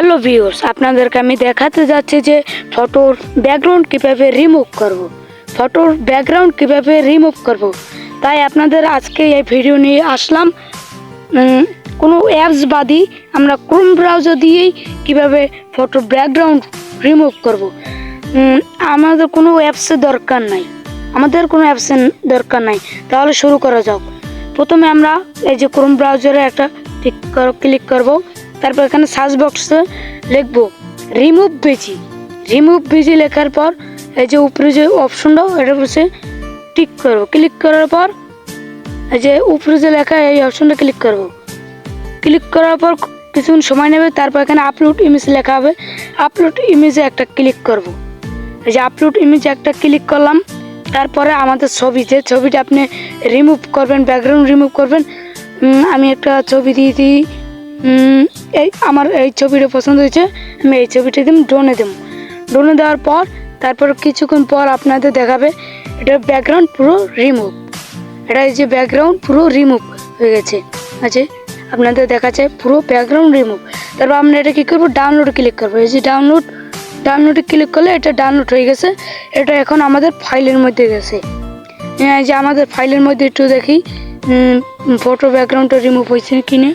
Hello viewers, আপনাদেরকে আমি দেখাতে যাচ্ছি যে ফটোর ব্যাকগ্রাউন্ড কিভাবে রিমুভ করব। তাই আপনাদের আজকে এই ভিডিও নিয়ে আসলাম। কোনো অ্যাপস বাদই আমরা ক্রোম ব্রাউজার দিয়েই কিভাবে ফটোর ব্যাকগ্রাউন্ড রিমুভ করব। আমাদের কোনো অ্যাপসের দরকার নাই। তাহলে শুরু করা যাক। প্রথমে আমরা এই যে ক্রোম ব্রাউজারে একটা ক্লিক করব। তারপর এখানে সার্চ বক্সে লিখবো রিমুভ বিজি লেখার পর এই যে উপরে যে অপশনটা এটার উপরে ক্লিক করার পর এই যে উপরে যে লেখা এই অপশনটা ক্লিক করার পর কিছুক্ষণ সময় নেবে। তারপর এখানে আপলোড ইমেজ লেখা হবে, আপলোড ইমেজে একটা ক্লিক করব। এই যে আপলোড ইমেজে একটা ক্লিক করলাম। তারপরে আমাদের যে ছবিটা আপনি রিমুভ করবেন, ব্যাকগ্রাউন্ড রিমুভ করবেন, আমি একটা ছবি দিয়ে দিই। আমার এই ছবিটা পছন্দ হয়েছে, আমি এই ছবিটা ড্রোনে দেওয়ার পর তারপর কিছুক্ষণ পর আপনাদের দেখাবে এটা ব্যাকগ্রাউন্ড পুরো রিমুভ। এটা এই যে ব্যাকগ্রাউন্ড পুরো রিমুভ হয়ে গেছে। আচ্ছা, আপনাদের দেখাচ্ছে পুরো ব্যাকগ্রাউন্ড রিমুভ। তারপর আমরা এটা কী করবো, ডাউনলোড ক্লিক করবো। এই যে ডাউনলোডে ক্লিক করলে এটা ডাউনলোড হয়ে গেছে। এটা এখন আমাদের ফাইলের মধ্যে গেছে। এই যে আমাদের ফাইলের মধ্যে একটু দেখি ফটো ব্যাকগ্রাউন্ডটা রিমুভ হয়েছে কিনা।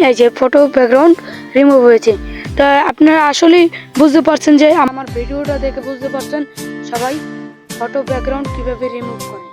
এই যে ফটো ব্যাকগ্রাউন্ড রিমুভ হয়েছে। তা আপনারা আসলেই বুঝতে পারছেন যে আমার ভিডিওটা দেখে বুঝতে পারছেন সবাই ফটো ব্যাকগ্রাউন্ড কীভাবে রিমুভ করে।